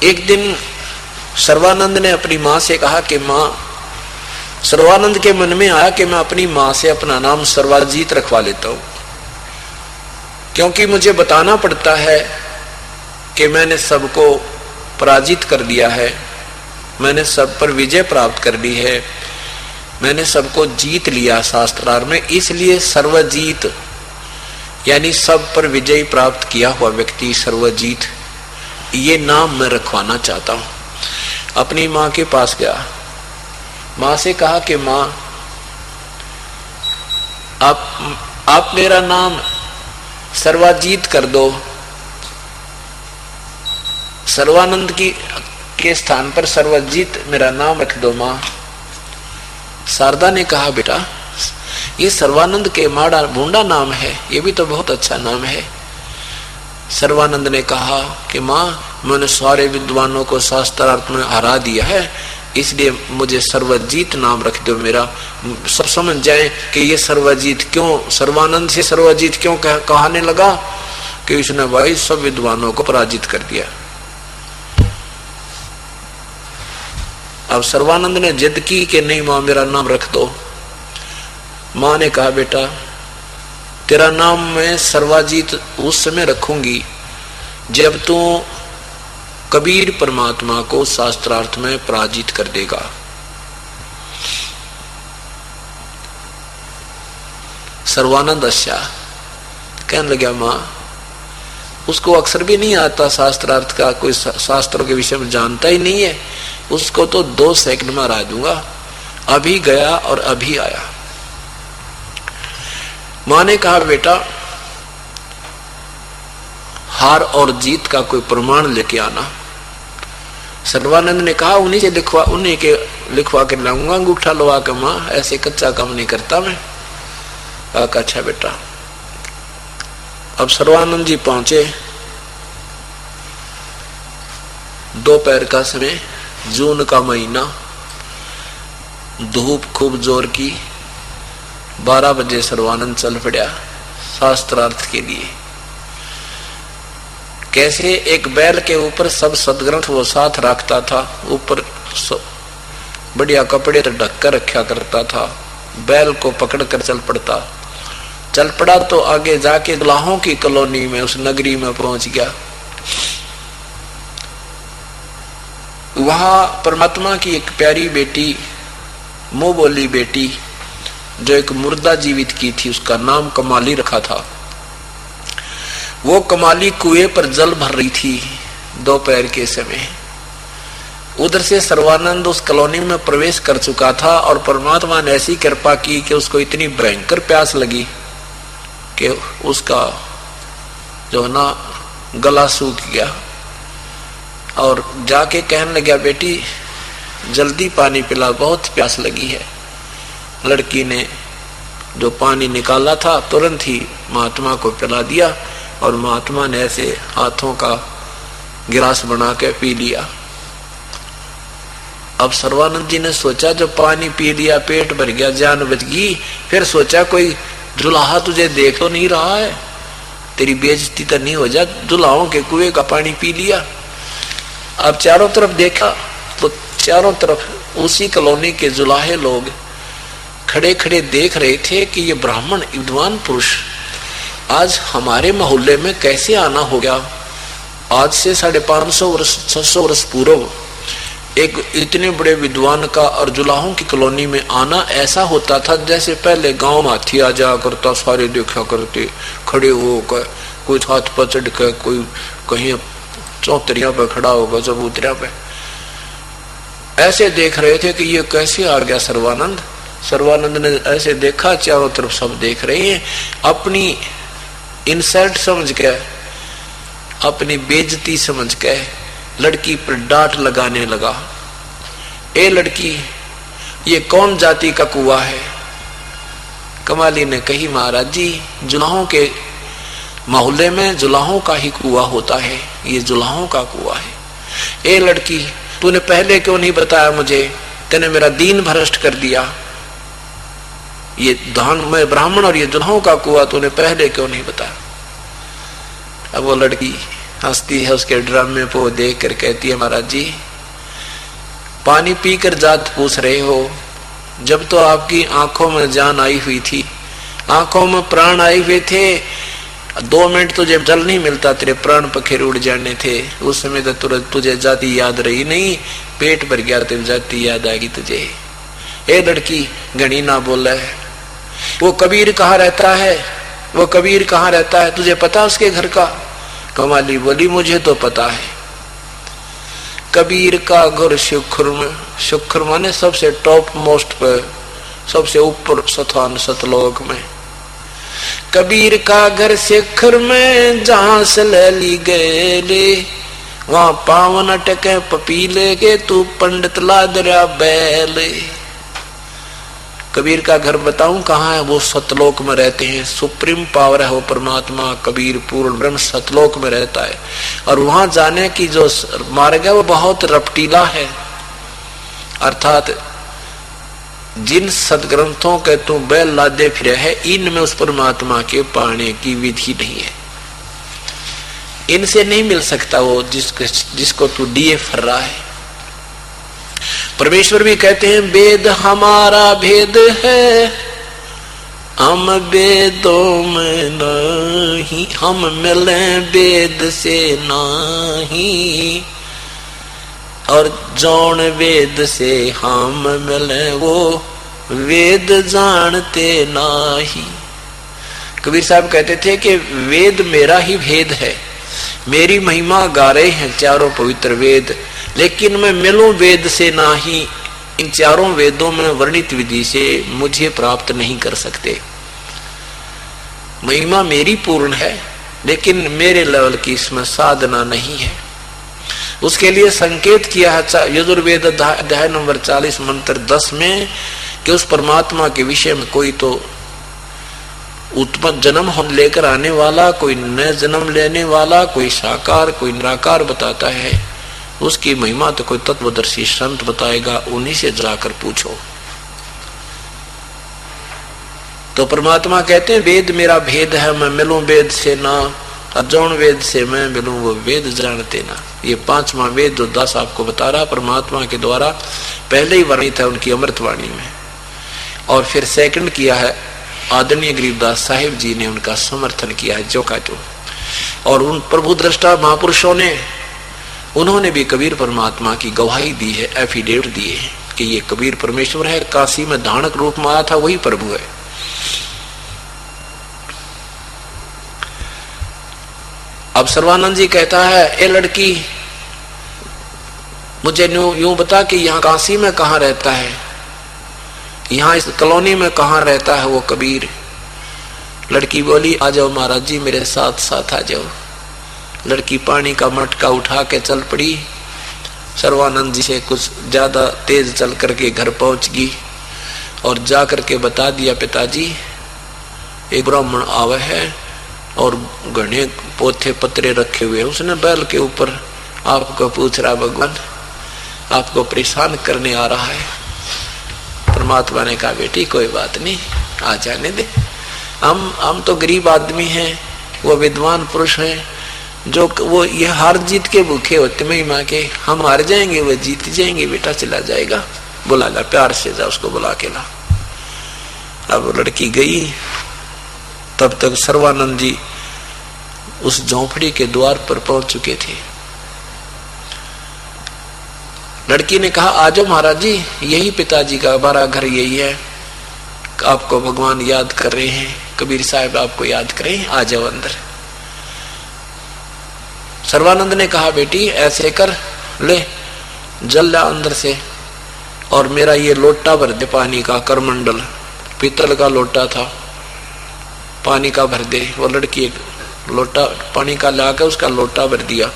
एक दिन सर्वानंद ने अपनी माँ से कहा कि माँ, सर्वानंद के मन में आया कि मैं अपनी माँ से अपना नाम सर्वाजीत रखवा लेता हूँ, क्योंकि मुझे बताना पड़ता है कि मैंने सबको पराजित कर दिया है, मैंने सब पर विजय प्राप्त कर ली है, मैंने सबको जीत लिया शास्त्रार्थ में, इसलिए सर्वजीत यानी सब पर विजय प्राप्त किया हुआ व्यक्ति सर्वजीत, ये नाम मैं रखवाना चाहता हूं। अपनी माँ के पास गया, माँ से कहा कि माँ आप मेरा नाम सर्वाजीत कर दो, सर्वानंद के स्थान पर सर्वजीत मेरा नाम रख दो माँ। शारदा ने कहा बेटा ये सर्वानंद के माड़ा भूंडा नाम है, ये भी तो बहुत अच्छा नाम है। सर्वानंद ने कहा कि माँ मैंने सारे विद्वानों को शास्त्रार्थ में हरा दिया है, इसलिए मुझे सर्वजीत नाम रख दो मेरा। सब समझ जाए कि ये सर्वजीत क्यों, सर्वानंद से सर्वजीत क्यों कहने लगा कि इसने भाई सब विद्वानों को पराजित कर दिया। अब सर्वानंद ने जिद की कि नहीं माँ मेरा नाम रख दो। माँ ने कहा बेटा तेरा नाम मैं सर्वाजीत उस समय रखूंगी जब तू कबीर परमात्मा को शास्त्रार्थ में पराजित कर देगा। सर्वानंद अच्छा कहने लगा माँ उसको अक्षर भी नहीं आता शास्त्रार्थ का, कोई शास्त्रों के विषय में जानता ही नहीं है, उसको तो 2 सेकंड में हरा दूंगा। अभी गया और अभी आया। मां ने कहा बेटा हार और जीत का कोई प्रमाण लेके आना। सर्वानंद ने कहा उन्हीं के लिखवा के लाऊंगा अंगूठा लगा के, मां ऐसे कच्चा काम नहीं करता मैं। कहा अच्छा बेटा। अब सर्वानंद जी पहुंचे, दोपहर का समय, जून का महीना, धूप खूब जोर की। 12 बजे सर्वानंद चल पड़ा शास्त्रार्थ के लिए। कैसे एक बैल के ऊपर सब सदग्रंथ वो साथ रखता था, ऊपर बढ़िया कपड़े तो ढक कर रखा करता था, बैल को पकड़ कर चल पड़ा तो आगे जाके दुल्हाओं की कॉलोनी में उस नगरी में पहुंच गया। वहां परमात्मा की एक प्यारी बेटी, मुंह बोली बेटी, जो एक मुर्दा जीवित की थी, उसका नाम कमाली रखा था। वो कमाली कुएं पर जल भर रही थी दोपहर के समय। उधर से सर्वानंद उस कॉलोनी में प्रवेश कर चुका था और परमात्मा ने ऐसी कृपा की कि उसको इतनी भयंकर प्यास लगी कि उसका जो ना गला सूख गया और जाके कहने लगा बेटी जल्दी पानी पिला, बहुत प्यास लगी है। लड़की ने जो पानी निकाला था तुरंत ही महात्मा को पिला दिया और महात्मा ने ऐसे हाथों का गिलास बना के पी लिया। अब सर्वानंद जी ने सोचा जब पानी पी लिया, पेट भर गया, जान बच गई, फिर सोचा कोई दुल्हा तुझे देख तो नहीं रहा है, तेरी बेइज्जती तो नहीं हो जा, दुल्हाओं के कुएं का पानी पी लिया। अब चारों तरफ देखा तो चारों तरफ उसी कॉलोनी के जुलाहे लोग खड़े खड़े देख रहे थे कि ये ब्राह्मण विद्वान पुरुष आज हमारे मोहल्ले में कैसे आना हो गया। आज से 550 वर्ष 600 वर्ष पूर्व एक इतने बड़े विद्वान का और जुलाहों की कॉलोनी में आना ऐसा होता था जैसे पहले गांव में हाथी आ जाया करता, सारे देखा करते खड़े होकर, कोई हाथ पर चढ़ कर, कोई कहीं चौतरिया पे खड़ा होगा, चबूतरिया पे। ऐसे देख रहे थे कि ये कैसे आ गया सर्वानंद। सर्वानंद ने ऐसे देखा, चारों तरफ सब देख रहे हैं, अपनी इंसल्ट समझ के, अपनी बेइज्जती समझ के लड़की पर डांट लगाने लगा। ए लड़की, ये कौन जाति का कुआं है? कमाली ने कही महाराज जी जुलाहों के मोहल्ले में जुलाहों का ही कुआं होता है, ये जुलाहों का कुआं है। ए लड़की, तूने पहले क्यों नहीं बताया मुझे, तूने मेरा दीन भ्रष्ट कर दिया। ये धान में ब्राह्मण और ये जुलाहों का कुआं तूने पहले क्यों नहीं बताया। अब वो लड़की हंसती है उसके ड्रामे को देख कर, कहती है महाराज जी पानी पीकर जात पूछ रहे हो, जब तो आपकी आंखों में जान आई हुई थी, आंखों में प्राण आए हुए थे, 2 मिनट तुझे जल नहीं मिलता, तेरे प्राण पखेर उड़ जाने थे, उस समय तो तुझे जाति याद रही नहीं, पेट भर गया तो जाति याद आएगी तुझे। ए लड़की घनी ना बोला है, वो कबीर कहाँ रहता है, वो कबीर कहाँ रहता है, तुझे पता उसके घर का? कमाली बोली मुझे तो पता है, कबीर का घर शुक्र में, शुक्र माने सबसे टॉप मोस्ट पर, सबसे ऊपर स्थान सतलोक में। कबीर का घर शिखर में, जहां से ले ली गए वहां पावन अटके पपीले के, तू पंडित ला दरिया बैले। कबीर का घर बताऊं कहाँ है? वो सतलोक में रहते हैं, सुप्रीम पावर है वो परमात्मा कबीर, पूर्ण ब्रह्म सतलोक में रहता है। और वहां जाने की जो मार्ग है वो बहुत रपटीला है, अर्थात जिन सदग्रंथों के तू बैल लादे फिरे है, इनमें उस परमात्मा के पाने की विधि नहीं है, इनसे नहीं मिल सकता वो जिसको तू दिए फर रहा है। परमेश्वर भी कहते हैं वेद हमारा भेद है, हम वेदों में नहीं, हम मिले वेद से नहीं, और जौन वेद से हम मिले वो वेद जानते नहीं। कबीर साहब कहते थे कि वेद मेरा ही भेद है, मेरी महिमा गा रहे हैं चारों पवित्र वेद, लेकिन मैं मिलूं वेद से नहीं, इन चारों वेदों में वर्णित विधि से मुझे प्राप्त नहीं कर सकते। महिमा मेरी पूर्ण है, लेकिन मेरे लेवल की इसमें साधना नहीं है। उसके लिए संकेत किया है यजुर्वेद अध्याय नंबर 40 मंत्र 10 में कि उस परमात्मा के विषय में कोई तो उत्पन्न जन्म हम लेकर आने वाला, कोई नया जन्म लेने वाला, कोई साकार कोई निराकार बताता है, उसकी महिमा तो कोई तत्वदर्शी संत बताएगा, उन्हीं से जाकर पूछो। तो परमात्मा कहते हैं वेद मेरा भेद है, मैं मिलूं वेद से ना, जौन वेद से मैं मिलूं वो वेद जानते ना। ये 5वां वेद जो 10 आपको बता रहा परमात्मा के द्वारा पहले ही वर्णित है उनकी अमृतवाणी में, और फिर सेकंड किया है आदरणीय गरीबदास साहिब जी ने, उनका समर्थन किया है जो का जो। और उन प्रभु दृष्टा महापुरुषों ने, उन्होंने भी कबीर परमात्मा की गवाही दी है, एफिडेविट दिए है कि ये कबीर परमेश्वर है, काशी में धानक रूप में आया था वही प्रभु है। अब सर्वानंद जी कहता है ए लड़की मुझे यूं बता कि यहाँ काशी में कहाँ रहता है, यहाँ इस कॉलोनी में कहाँ रहता है वो कबीर। लड़की बोली आ जाओ महाराज जी मेरे साथ साथ आ जाओ। लड़की पानी का मटका उठा के चल पड़ी, सर्वानंद जी से कुछ ज्यादा तेज चल करके घर पहुंच गई और जा करके बता दिया पिताजी एक ब्राह्मण आवे है और घने पोथे पत्रे रखे हुए, उसने बैल के ऊपर आपको पूछ रहा भगवान आपको परेशान करने आ रहा है। परमात्मा ने कहा बेटी कोई बात नहीं, आ जाने दे, हम तो गरीब आदमी हैं, वो विद्वान पुरुष हैं जो वो ये हार जीत के भूखे होते महिमा के, हम हार जाएंगे वो जीत जाएंगे, बेटा चला जाएगा, बुला ला प्यार से जा उसको बुला के ला। अब लड़की गई, तब तक सर्वानंद जी उस झोंपड़ी के द्वार पर पहुंच चुके थे। लड़की ने कहा आ जाओ महाराज जी, यही पिताजी का हमारा घर यही है, आपको भगवान याद कर रहे हैं, कबीर साहब आपको याद कर रहे हैं, आ जाओ अंदर। सर्वानंद ने कहा बेटी ऐसे कर ले जल ला अंदर से और मेरा ये लोटा भर दे पानी का, करमंडल पीतल का लोटा था, पानी का भर दे। वो लड़की एक लोटा पानी का लाकर उसका लोटा भर दिया,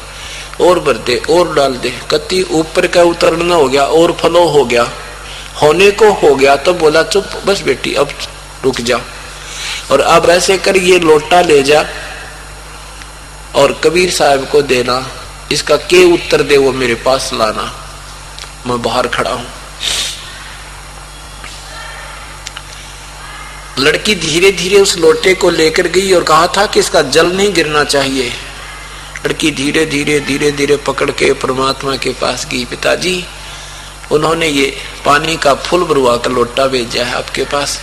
और भर दे और डाल दे, कति ऊपर का उतरना हो गया और फलो हो गया, होने को हो गया। तो बोला चुप बस बेटी अब रुक जा, और अब ऐसे कर ये लोटा ले जा और कबीर साहब को देना, इसका के उत्तर दे वो मेरे पास लाना, मैं बाहर खड़ा हूं। लड़की धीरे धीरे उस लोटे को लेकर गई और कहा था कि इसका जल नहीं गिरना चाहिए, लड़की धीरे धीरे धीरे धीरे पकड़ के परमात्मा के पास गई। पिताजी, उन्होंने ये पानी का फुल भरवा का लोटा भेजा है आपके पास,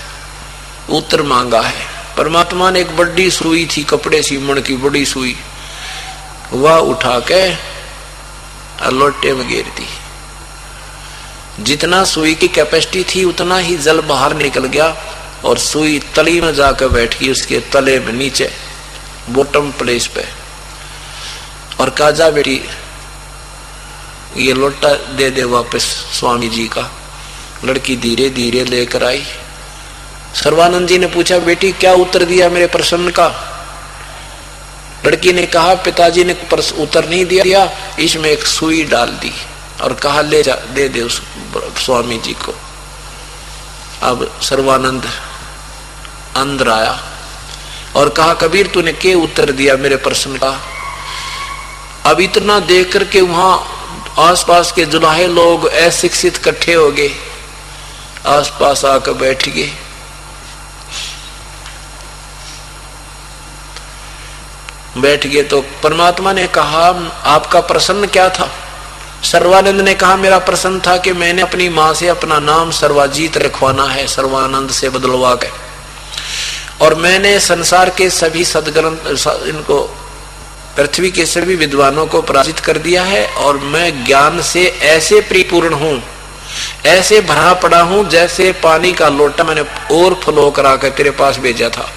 उत्तर मांगा है। परमात्मा ने एक बड़ी सुई थी, कपड़े सीमण की बड़ी सुई, वह उठा के लोटे में गिर दी। जितना सुई की कैपेसिटी थी उतना ही जल बाहर निकल गया और सुई तली में जाकर बैठ गई, उसके तले में नीचे बॉटम प्लेस पे। और कहा, जा बेटी ये लोटा दे दे वापस स्वामी जी का। लड़की धीरे धीरे लेकर आई। सर्वानंद जी ने पूछा, बेटी क्या उत्तर दिया मेरे प्रश्न का? लड़की ने कहा, पिताजी ने उत्तर नहीं दिया, इसमें एक सुई डाल दी और कहा ले जा, दे दे उस स्वामी जी को। अब सर्वानंद अंदर आया और कहा, कबीर तूने क्या उत्तर दिया मेरे प्रश्न का? अब इतना देख करके वहां आसपास के जुलाहे लोग अशिक्षित इकट्ठे हो गए, आसपास आकर बैठ गए। तो परमात्मा ने कहा, आपका प्रश्न क्या था? सर्वानंद ने कहा, मेरा प्रश्न था कि मैंने अपनी माँ से अपना नाम सर्वाजीत रखवाना है, सर्वानंद से बदलवा के, और मैंने संसार के सभी सदग्रंथ, इनको पृथ्वी के सभी विद्वानों को पराजित कर दिया है, और मैं ज्ञान से ऐसे परिपूर्ण हूं, ऐसे भरा पड़ा हूं जैसे पानी का लोटा मैंने और फ्लो करा कर तेरे पास भेजा था।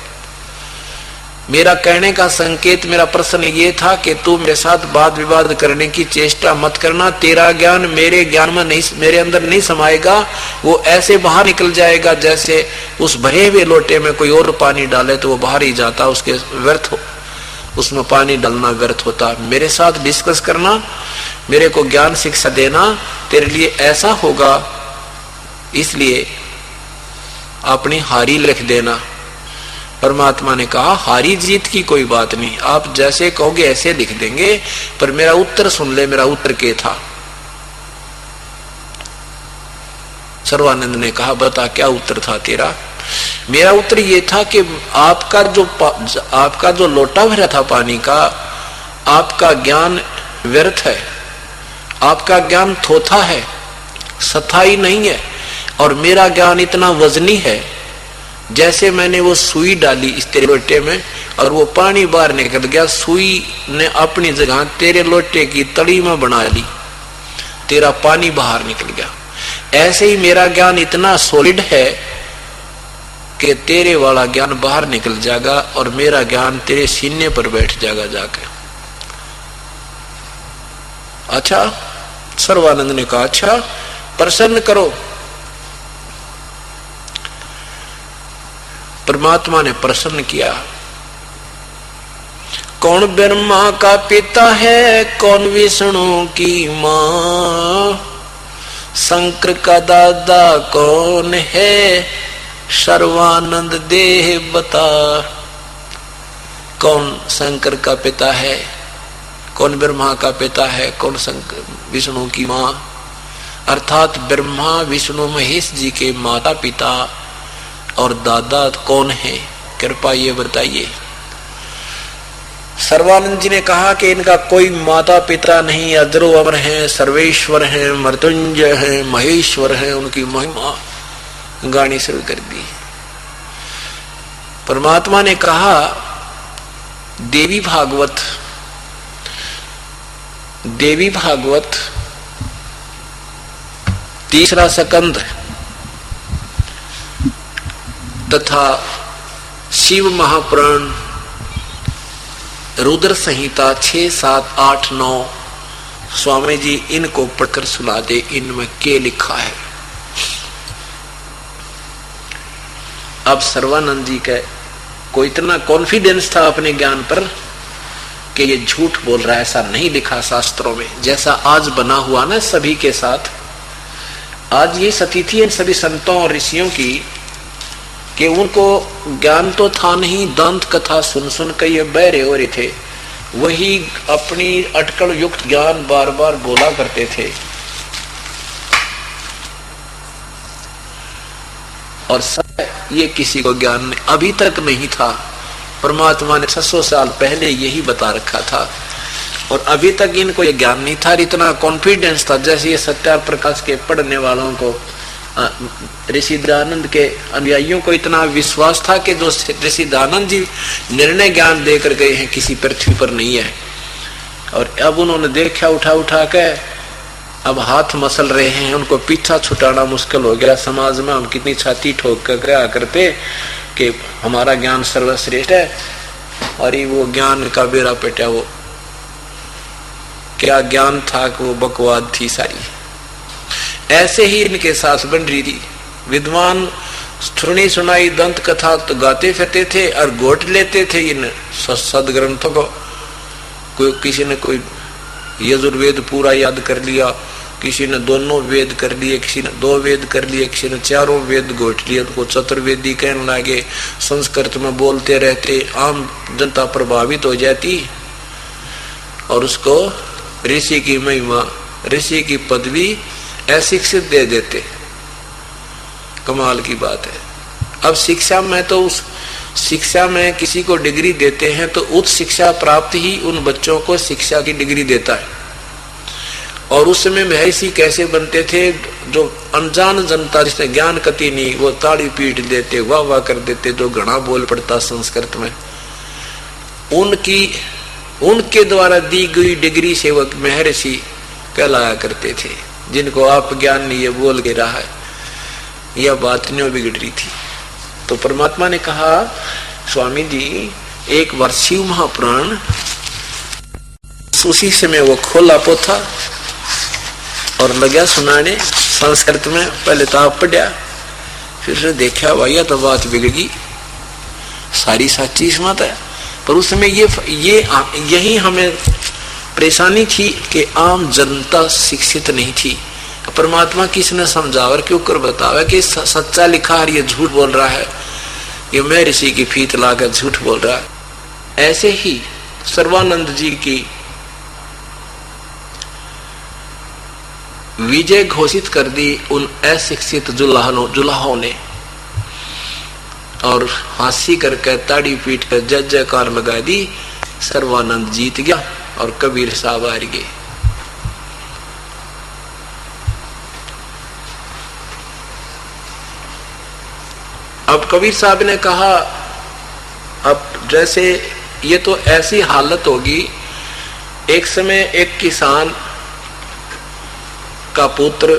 मेरा कहने का संकेत, मेरा प्रश्न ये था कि तू मेरे साथ वाद विवाद करने की चेष्टा मत करना। तेरा ज्ञान मेरे ज्ञान में नहीं, मेरे अंदर नहीं समाएगा, वो ऐसे बाहर निकल जाएगा जैसे उस भरे हुए लोटे में कोई और पानी डाले तो वो बाहर ही जाता, उसके व्यर्थ हो, उसमें पानी डालना व्यर्थ होता। मेरे साथ डिस्कस करना, मेरे को ज्ञान शिक्षा देना, तेरे लिए ऐसा होगा, इसलिए अपनी हारी लिख देना। परमात्मा ने कहा, हारी जीत की कोई बात नहीं, आप जैसे कहोगे ऐसे लिख देंगे, पर मेरा उत्तर सुन ले। मेरा उत्तर क्या था? सर्वानंद ने कहा, बता क्या उत्तर था तेरा? मेरा उत्तर ये था कि आपका जो लोटा भरा था पानी का, आपका ज्ञान व्यर्थ है, आपका ज्ञान थोथा है, स्थायी नहीं है, और मेरा ज्ञान इतना वजनी है, जैसे मैंने वो सुई डाली इस तेरे लोटे में और वो पानी बाहर निकल गया, सुई ने अपनी जगह तेरे लोटे की तली में बना ली, तेरा पानी बाहर निकल गया। ऐसे ही मेरा ज्ञान इतना सॉलिड है कि तेरे वाला ज्ञान बाहर निकल जाएगा और मेरा ज्ञान तेरे सीने पर बैठ जाएगा जाके। अच्छा, सर्वानंद ने कहा, अच्छा प्रसन्न करो। परमात्मा ने प्रसन्न किया। कौन ब्रह्मा का पिता है, कौन विष्णु की मां, शंकर का दादा कौन है, सर्वानंद देह बता। कौन शंकर का पिता है, कौन ब्रह्मा का पिता है, कौन शंकर विष्णु की मां, अर्थात ब्रह्मा विष्णु महेश जी के माता पिता और दादा कौन है, कृपा ये बताइए। सर्वानंद जी ने कहा कि इनका कोई माता पिता नहीं, अजरो अमर हैं, सर्वेश्वर हैं, मृत्युंजय हैं, महेश्वर हैं, उनकी महिमा गानी शुरू कर दी। परमात्मा ने कहा, देवी भागवत तीसरा स्कंद तथा शिव महापुराण रुद्र संहिता 6, 7, 8, 9 स्वामी जी इनको पढ़कर सुना दे, इनमें क्या लिखा है। अब सर्वानंद जी का को इतना कॉन्फिडेंस था अपने ज्ञान पर कि ये झूठ बोल रहा है, ऐसा नहीं लिखा शास्त्रों में। जैसा आज बना हुआ ना सभी के साथ, आज ये स्थिति है सभी संतों और ऋषियों की कि उनको ज्ञान तो था नहीं, दंत कथा सुन सुन कर ये बहरे हो रहे थे, वही अपनी अटकल युक्त ज्ञान बार बार बोला करते थे। और ये किसी को ज्ञान अभी तक नहीं था। परमात्मा ने 600 साल पहले यही बता रखा था। और अभी तक इनको ये ज्ञान नहीं था, इतना कॉन्फिडेंस था। जैसे ये सत्यार प्रकाश के पढ़ने वालों को, ऋषि दयानंद के अनुयायियों को इतना विश्वास था कि जो ऋषि दयानंद जी निर्णय ज्ञान देकर गए हैं किसी पृथ्वी पर नहीं है। और अब उन्होंने देखा उठा उठा के अब हाथ मसल रहे हैं, उनको पीछा छुटाना मुश्किल हो गया। समाज में हम कितनी छाती ठोक कर क्या करते कि हमारा ज्ञान सर्वश्रेष्ठ है, और ये वो ज्ञान का बेड़ा पेटा, वो क्या ज्ञान था कि वो बकवाद थी सारी। ऐसे ही इनके साथ बन रही थी। विद्वान सुनी सुनाई दंत कथा तो गाते फिरते थे और गोट लेते थे इन सदग्रंथों को। कोई किसी ने कोई यजुर्वेद पूरा याद कर लिया, किसी ने दोनों वेद कर लिए, किसी ने 2 वेद कर लिए, किसी ने 4 वेद गोट लिए, उनको चतुर्वेदी कहने लगे। संस्कृत में बोलते रहते, आम जनता प्रभावित हो जाती और उसको ऋषि की महिमा, ऋषि की पदवी अशिक्षित दे देते। कमाल की बात है। अब शिक्षा में तो उस शिक्षा में किसी को डिग्री देते हैं तो उच्च शिक्षा प्राप्त ही उन बच्चों को शिक्षा की डिग्री देता है। और उस समय महर्षि कैसे बनते थे, जो अनजान जनता जिसने ज्ञान कति नहीं, वो ताड़ी पीट देते, वाह वाह कर देते, जो घना बोल पड़ता संस्कृत में, उनके द्वारा दी गई डिग्री से वो महर्षि कहलाया करते थे। जिनको आप ज्ञान नहीं, ये बोल के रहा है, यह बात नहीं बिगड़ रही थी। तो परमात्मा ने कहा, स्वामी जी एक बार शिव महापुराण, उसी समय वो खोला पोथा और लगा सुनाने संस्कृत में। पहले तो आप पढ़ा, फिर देखा भैया तो बात बिगड़ गई, सारी सच्ची मत है। पर उस समय यही हमें परेशानी थी कि आम जनता शिक्षित नहीं थी। परमात्मा किसने समझावर क्यों कर बतावा कि सच्चा लिखा है, ये झूठ बोल रहा है, ये मैं ऋषि की फीत लाकर झूठ बोल रहा है। ऐसे ही सर्वानंद जी की विजय घोषित कर दी उन अशिक्षित जुलाहों ने, और हांसी करके ताड़ी पीट कर जय जयकार लगा दी। सर्वानंद जीत गया और कबीर साहब हार गए। अब कबीर साहब ने कहा, अब जैसे ये तो ऐसी हालत होगी, एक समय एक किसान का पुत्र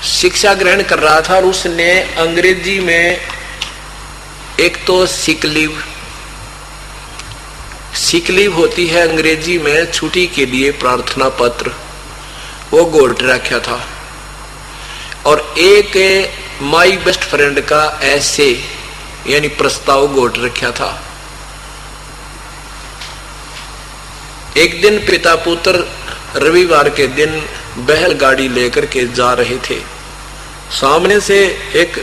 शिक्षा ग्रहण कर रहा था और उसने अंग्रेजी में एक तो सिक लीव होती है अंग्रेजी में छुट्टी के लिए प्रार्थना पत्र, वो गोल्ड रखा था। और एक माई बेस्ट फ्रेंड का ऐसे यानी प्रस्ताव गोल्ड रखा था। एक दिन पिता पुत्र रविवार के दिन बैलगाड़ी लेकर के जा रहे थे। सामने से एक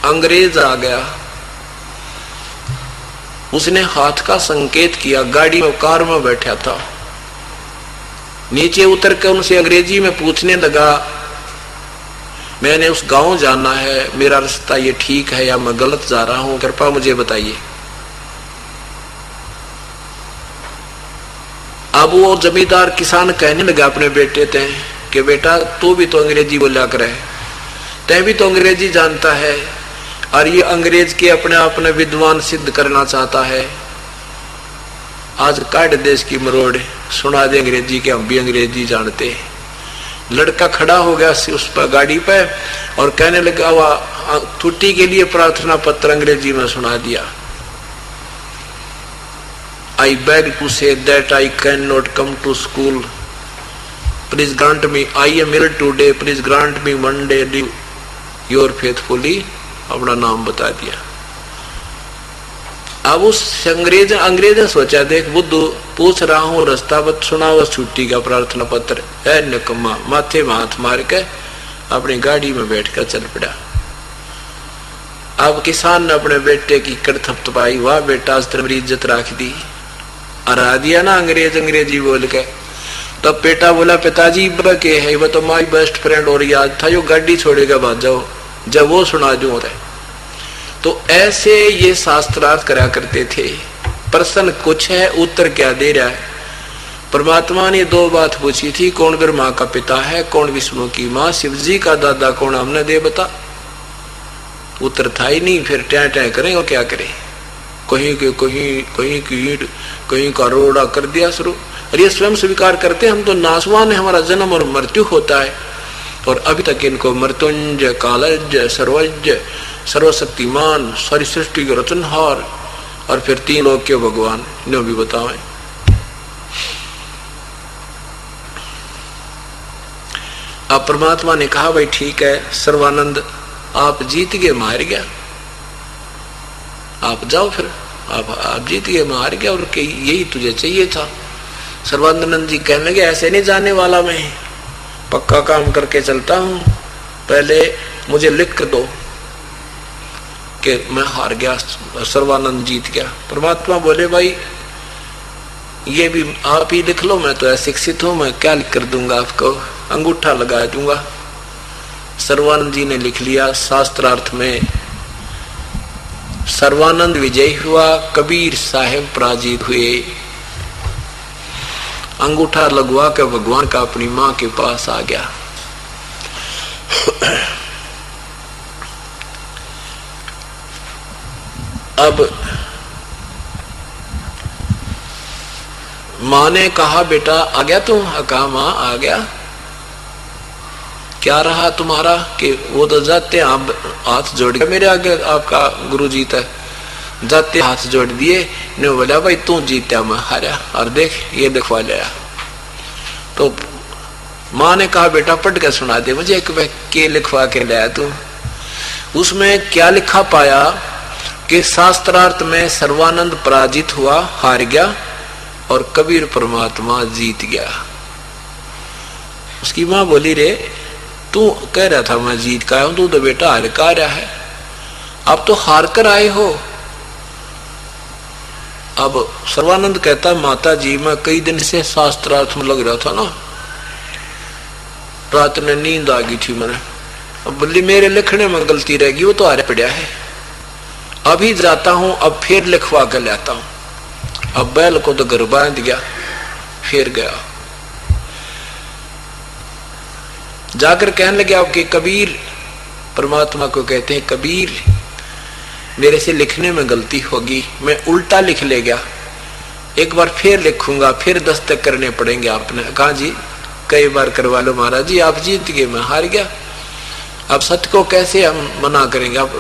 अंग्रेज आ गया, उसने हाथ का संकेत किया। गाड़ी में कार में बैठा था, नीचे उतर कर उनसे अंग्रेजी में पूछने लगा, मैंने उस गांव जाना है, मेरा रास्ता ये ठीक है या मैं गलत जा रहा हूं, कृपया मुझे बताइए। अब वो जमींदार किसान कहने लगा अपने बेटे थे कि बेटा तू भी तो अंग्रेजी बोला करे, तय भी तो अंग्रेजी जानता है, और ये अंग्रेज के अपने आप में विद्वान सिद्ध करना चाहता है। आज काट देश की मरोड़, सुना दे अंग्रेजी के, हम भी अंग्रेजी जानते। लड़का खड़ा हो गया उस पर गाड़ी पे और कहने लगा, वह छुट्टी के लिए प्रार्थना पत्र अंग्रेजी में सुना दिया। I beg to say that I cannot come to school. Please grant me, I am ill today. Please grant me one day leave. Your faithfully, अपना नाम बता दिया। अब उस अंग्रेज ने सोचा, देख बुद्धू पूछ रहा हूँ रास्ता बत सुना, वो छुट्टी का प्रार्थना पत्र है, निकम्मा माथे में हाथ मार के अपनी गाड़ी में बैठ कर चल पड़ा। अब किसान ने अपने बेटे की कड़ थपथपाई, वाह बेटा आज तेरी इज्जत रख दी, हरा दिया ना अंग्रेजी बोल के। तब बेटा बोला, पिताजी के है वो तो माई बेस्ट फ्रेंड और याद था, जो गाड़ी छोड़ेगा भाग जाओ, जब वो सुना दूं। तो ऐसे ये शास्त्रार्थ करा करते थे। प्रश्न कुछ है, उत्तर क्या दे रहा है। परमात्मा ने दो बात पूछी थी, कौन ब्रह्मा का पिता है, कौन विष्णु की माँ, शिव जी का दादा कौन, हमने दे बता। उत्तर था ही नहीं। फिर टै टै करें और क्या करें, कहीं के कहीं की ईंट कहीं का रोड़ा कर दिया शुरू। और ये स्वयं स्वीकार करते हम तो नासवान है, हमारा जन्म और मृत्यु होता है। और अभी तक इनको मृत्युंजय, कालज, सर्वज्ञ, सर्वशक्तिमान, सारी सृष्टि के रचनहार और फिर तीन लोक के भगवान ने भी बताएं। अब परमात्मा ने कहा भाई ठीक है सर्वानंद, आप जीत गए, मार गया, आप जाओ फिर, आप जीत गए, मार गया, और यही तुझे चाहिए था। सर्वानंद जी कहने लगे ऐसे नहीं जाने वाला, मैं पक्का काम करके चलता हूं, पहले मुझे लिख कर दो कि मैं हार गया, सर्वानंद जीत गया। परमात्मा बोले भाई ये भी आप ही लिख लो, मैं तो अशिक्षित हूं, मैं क्या लिख कर दूंगा आपको, अंगूठा लगा दूंगा। सर्वानंद जी ने लिख लिया। शास्त्रार्थ में सर्वानंद विजयी हुआ, कबीर साहेब पराजित हुए। अंगूठा लगवा कर भगवान का अपनी मां के पास आ गया। अब मां ने कहा बेटा आ गया तू, कहा मां आ गया, क्या रहा तुम्हारा, कि वो तो जाते आप हाथ जोड़ गया मेरे आगे, आपका गुरु जीता, जाते हाथ जोड़ दिए ने बोला भाई तू जीता मैं हारा, और देख ये दिखवा लिया। तो मां ने कहा बेटा पढ़ के सुना दे मुझे, एक के लिखवा के लाया तू। उसमें क्या लिखा पाया कि शास्त्रार्थ में सर्वानंद पराजित हुआ, हार गया, और कबीर परमात्मा जीत गया। उसकी मां बोली रे तू कह रहा था मैं जीत का आया हूं, तू तो बेटा हार का रहा है, अब तो हार कर आए हो। अब सर्वानंद कहता माता जी मैं कई दिन से शास्त्रार्थ में लग रहा था ना, रात में नींद आ गई थी मैंने, अब बोली मेरे लिखने में गलती रहेगी, वो तो हारे पड़ा है, अभी जाता हूं, अब फिर लिखवा कर लाता हूं। अब बैल को तो घर बांध गया, फिर गया, जाकर कहने लगे आपके कबीर, परमात्मा को कहते हैं कबीर मेरे से लिखने में गलती होगी, मैं उल्टा लिख ले गया, एक बार फिर लिखूंगा, फिर दस्तक करने पड़ेंगे। आपने कहा जी कई बार करवा लो महाराज जी, आप जीत गए मैं हार गया, अब सत्य को कैसे हम मना करेंगे, आप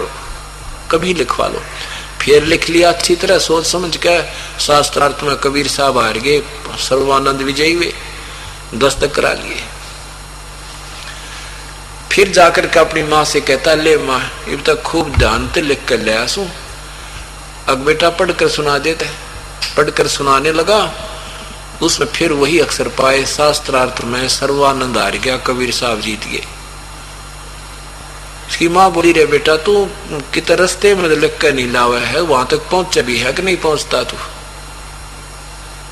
कभी लिखवा लो। फिर लिख लिया अच्छी तरह सोच समझ कर, शास्त्रार्थ में कबीर साहब हार गए, सर्वानंद विजयी हुए, दस्तक करा लिए। फिर जाकर के अपनी माँ से कहता ले माँ अब तक खूब ध्यान से लिख कर ले आसू, अब बेटा पढ़कर सुना देते। पढ़कर सुनाने लगा, उसमें फिर वही अक्षर पाए, शास्त्रार्थ में सर्वानंद हार गया, कबीर साहब जीत गए। उसकी माँ बोली रे बेटा तू कितने रस्ते में लिख कर नहीं लावा है, वहां तक पहुंचा भी है कि नहीं पहुंचता तू।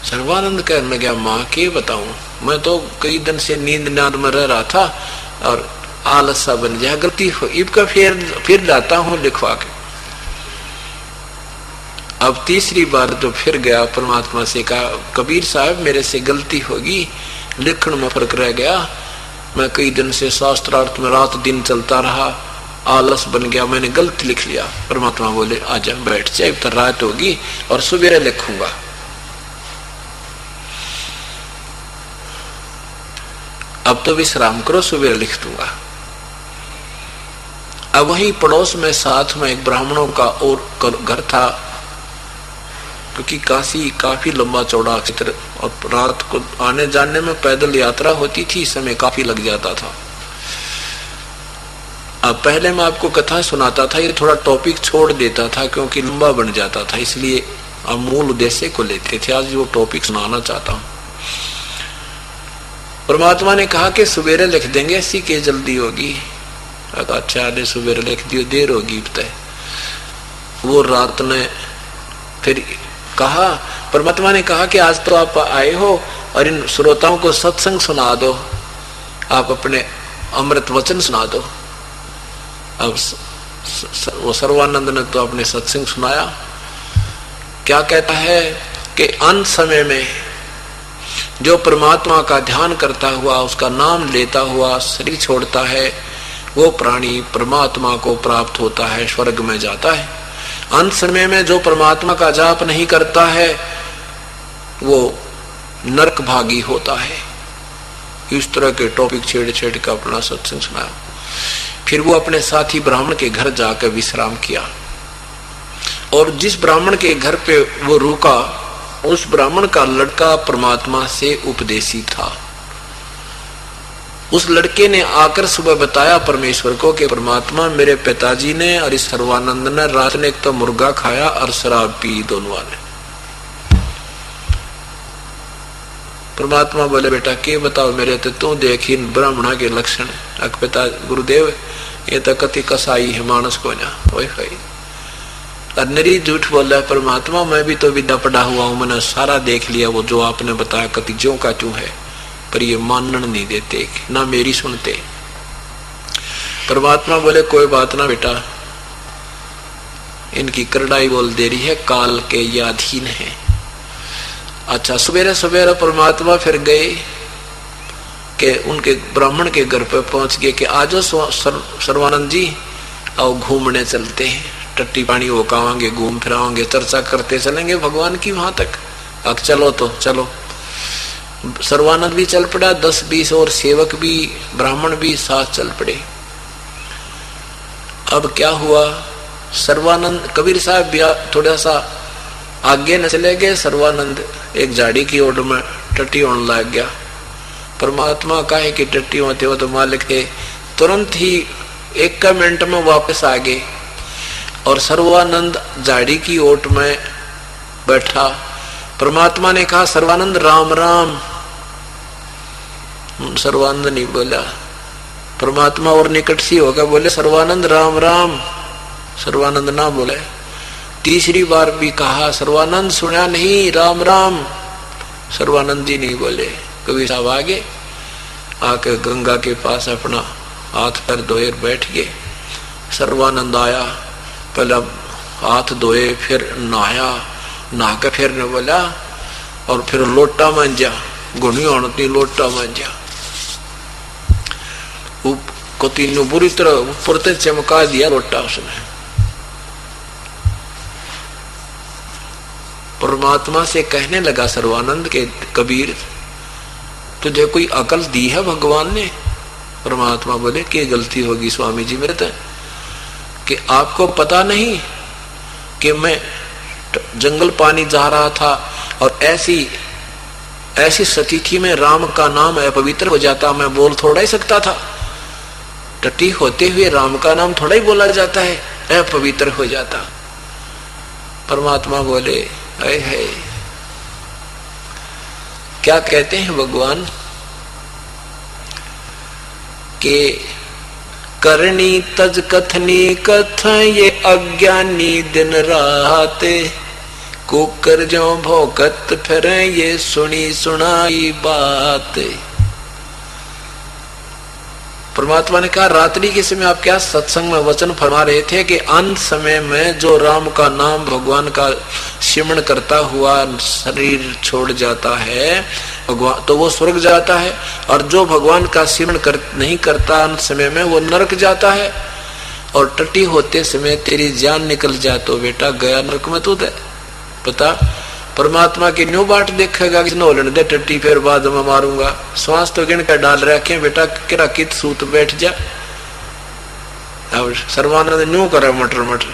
सर्वानंद कहने लगा माँ के बताऊं, मैं तो कई दिन से नींद नाद में रह रहा था और आलसा बन जाए, गलती हो, इब का फिर लाता हूं लिखवा के। अब तीसरी बार तो फिर गया, परमात्मा से कहा कबीर साहब मेरे से गलती होगी, लिखण में फर्क रह गया, मैं कई दिन से शास्त्रार्थ में रात दिन चलता रहा, आलस बन गया, मैंने गलत लिख लिया। परमात्मा बोले आजा बैठ जाए, अब तक रात होगी और सवेरे लिखूंगा। अब तो विश्राम करो, सवेरे लिख दूंगा। अब वही पड़ोस में साथ में एक ब्राह्मणों का और घर था, क्योंकि काशी काफी लंबा चौड़ा क्षेत्र और रात को आने जाने में पैदल यात्रा होती थी, समय काफी लग जाता था। अब पहले मैं आपको कथा सुनाता था, ये थोड़ा टॉपिक छोड़ देता था क्योंकि लंबा बन जाता था, इसलिए अब मूल उद्देश्य को लेते थे। आज वो टॉपिक सुनाना चाहता हूं। परमात्मा ने कहा कि सवेरे लिख देंगे, ऐसी के जल्दी होगी। अच्छा ने सवेरे लिख दियो, देर होगी तय। वो रात ने फिर कहा, परमात्मा ने कहा कि आज तो आप आए हो और इन श्रोताओं को सत्संग सुना दो, आप अपने अमृत वचन सुना दो। अब वो सर्वानंद ने तो अपने सत्संग सुनाया। क्या कहता है कि अंत समय में जो परमात्मा का ध्यान करता हुआ, उसका नाम लेता हुआ शरीर छोड़ता है, वो प्राणी परमात्मा को प्राप्त होता है, स्वर्ग में जाता है। अंत समय में जो परमात्मा का जाप नहीं करता है वो नरक भागी होता है। इस तरह के टॉपिक छेड़ छेड़ कर अपना सत्संग सुनाया। फिर वो अपने साथी ब्राह्मण के घर जाकर विश्राम किया, और जिस ब्राह्मण के घर पे वो रुका, उस ब्राह्मण का लड़का परमात्मा से उपदेशी था। उस लड़के ने आकर सुबह बताया परमेश्वर को कि परमात्मा, मेरे पिताजी ने और इस सर्वानंद ने रात ने एक तो मुर्गा खाया और शराब पी, दोनों वाले। परमात्मा बोले, बेटा के बताओ मेरे, तो तू देखी ब्राह्मणा के लक्षण। पिता गुरुदेव, ये तो कति कसाई है मानस को ना, नरी झूठ बोल रहा है परमात्मा, मैं भी तो विद्या पढ़ा हुआ हूं, मैंने सारा देख लिया, वो जो आपने बताया कति ज्यों का त्यों है, पर ये मानन नहीं देते ना मेरी सुनते। परमात्मा बोले, कोई बात ना बेटा, इनकी करड़ाई बोल दे रही है, काल के ये अधीन है। अच्छा, सवेरे सवेरे परमात्मा फिर गए कि उनके ब्राह्मण के घर पे पहुंच गए कि आजो सर्वानंद जी, आओ घूमने चलते हैं, टट्टी पानी होकावांगे, घूम फिरावांगे, चर्चा करते चलेंगे भगवान की वहां तक। अब चलो तो चलो। सर्वानंद भी चल पड़ा, 10-20 और सेवक भी, ब्राह्मण भी साथ चल पड़े। अब क्या हुआ, सर्वानंद कबीर साहब भी थोड़ा सा आगे न चले गए। सर्वानंद एक झाड़ी की ओर में टट्टी होने लग गया। परमात्मा काहे की टट्टी होते हो तो मालिक थे, तुरंत ही 1 मिनट में वापस आ गए, और सर्वानंद झाड़ी की ओट में बैठा। परमात्मा ने कहा, सर्वानंद राम राम। सर्वानंद नहीं बोला। परमात्मा और निकट सी होकर बोले, सर्वानंद राम राम। सर्वानंद ना बोले। तीसरी बार भी कहा, सर्वानंद सुना नहीं, राम राम। सर्वानंद जी नहीं बोले। कबीर साहब आगे आके गंगा के पास अपना हाथ पैर धोए बैठ गए। सर्वानंद आया, पहले हाथ धोए, फिर नहाया, नहा के फिर ने बोला, और फिर लोटा मांझा, गुणी औरती लोटा मांझा, को तीनों बुरी तरह ऊपर से चमका दिया लोटा उसने। परमात्मा से कहने लगा सर्वानंद के, कबीर तुझे कोई अकल दी है भगवान ने? परमात्मा बोले, कि गलती होगी स्वामी जी मेरे तो, कि आपको पता नहीं कि मैं जंगल पानी जा रहा था और ऐसी स्थिति में राम का नाम अपवित्र हो जाता, मैं बोल थोड़ा ही सकता था। टट्टी होते हुए राम का नाम थोड़ा ही बोला जाता है, अपवित्र हो जाता। परमात्मा बोले, अरे है क्या कहते हैं भगवान के, करनी तज कथनी कथ ये अज्ञानी दिन रात, कुकर जो भोकत फिर ये सुनी सुनाई बात। परमात्मा ने कहा, रात्रि के समय आप क्या सत्संग में वचन फरमा रहे थे कि अंत समय में जो राम का नाम भगवान का सिमरण करता हुआ शरीर छोड़ जाता है भगवान, तो वो स्वर्ग जाता है, और जो भगवान का सिमरण नहीं करता अंत समय में वो नरक जाता है। और टट्टी होते समय तेरी जान निकल जाए तो बेटा गया नरक में। तू दे पता परमात्मा की न्यू बाट देखेगा कि नोलन दे टट्टी, फिर बाद में मारूंगा। श्वास तो गिन कर डाल रखे बेटा, किरा कित सूत बैठ जा। अब सर्वानंद न्यू करे मटर मटर।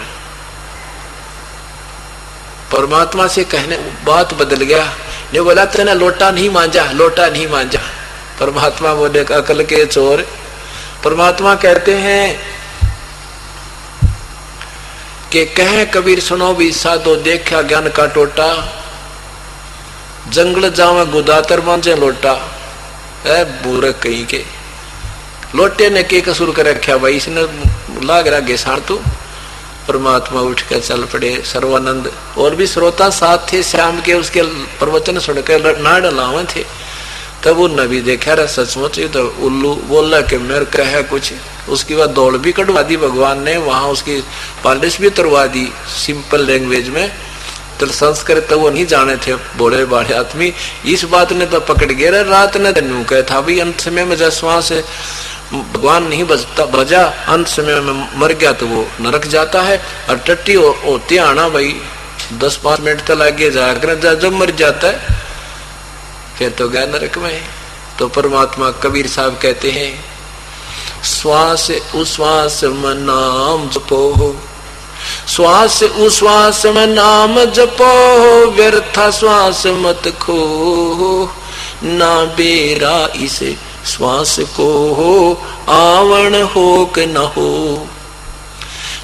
परमात्मा से कहने बात बदल गया। ने बोला तेना लोटा नहीं मांझा, लोटा नहीं मांझा। परमात्मा बोले, अकल के चोर। परमात्मा कहते हैं कि कहे कबीर सुनो भी साधो, देखा ज्ञान का टोटा, जंगल जावे गुदातर मांझे लोटा। है बुरे कहीं के लोटे ने के कसूर कर रखा भाई, इसने लाग रहा गेसार तू। परमात्मा उठ कर चल पड़े। सर्वानंद और भी श्रोता साथ थे श्याम के, उसके प्रवचन सुनकर ना डलावे थे। तब उन्होंने भी देखा रहा सचमुच तो उल्लू बोला कि मेरे कहे कुछ। उसके बाद दौड़ भी कटवा दी भगवान ने, वहां उसकी पालिश भी उतरवा दी सिंपल लैंग्वेज में। तो संस्कृत तो वो नहीं जाने थे बोले बाढ़े आदमी। इस बात ने तो पकड़ गया रात ने तो कहा था भाई अंत समय में जब श्वास भगवान नहीं बजा अंत समय में मर गया तो वो नरक जाता है। और टट्टी होते आना भाई 10-5 मिनट तो लगे जाकर जब मर जाता है फिर तो गया नरक में। तो परमात्मा कबीर साहब कहते हैं श्वास उश्वास में नाम जपो, श्वास उश्वास में नाम जपो, व्यर्था श्वास मत खो, ना बेरा इसे श्वास को हो, आवण हो के न हो।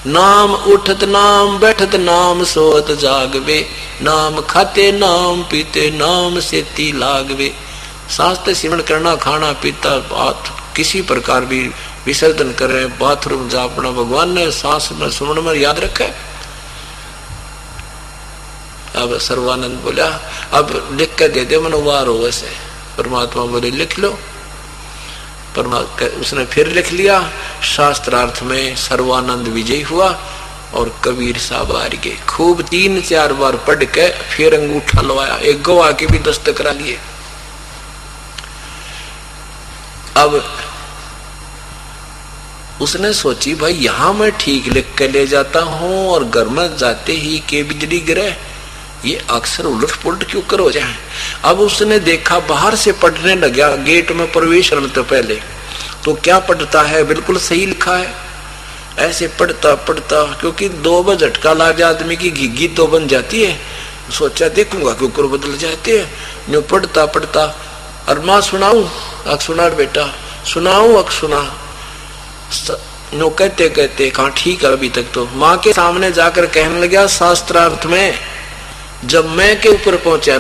नाम उठत नाम बैठत नाम सोत जागवे, नाम खाते नाम पीते नाम सेती लागवे। शास्त्र सिमरण करना, खाना पीता बात किसी प्रकार भी विसर्जन करे, बाथरूम जा अपना भगवान ने सांस में सुमरण में याद रखा। अब सर्वानंद बोला अब लिख कर दे दे मनोवार हो वैसे। परमात्मा बोले लिख लो। परमात्मा उसने फिर लिख लिया। शास्त्रार्थ में सर्वानंद विजयी हुआ और कबीर साहब हार गए। खूब 3-4 बार पढ़ के फिर अंगूठा लवाया, एक गवाह के भी दस्तक करा लिए। अब उसने सोची भाई यहां मैं ठीक लिख के ले जाता हूं और घर में जाते ही के बिजली गिरे, ये अक्सर उलट पुलट क्यों कर हो जाए। अब उसने देखा बाहर से पढ़ने लगा, गेट में प्रवेश करने तो पहले तो क्या पढ़ता है बिल्कुल सही लिखा है। ऐसे पढ़ता पढ़ता क्योंकि 2 बार झटका लग आदमी की घिग्गी तो बन जाती है। सोचा देखूंगा क्यों कर बदल जाते हैं। जो पढ़ता पढ़ता और माँ सुनाऊं अक सुना बेटा सुनाऊं अक सुना नो कहते कहते कहा ठीक है। अभी तक तो माँ के सामने जाकर कहने लगा शास्त्रार्थ में जब मैं के ऊपर पहुंचा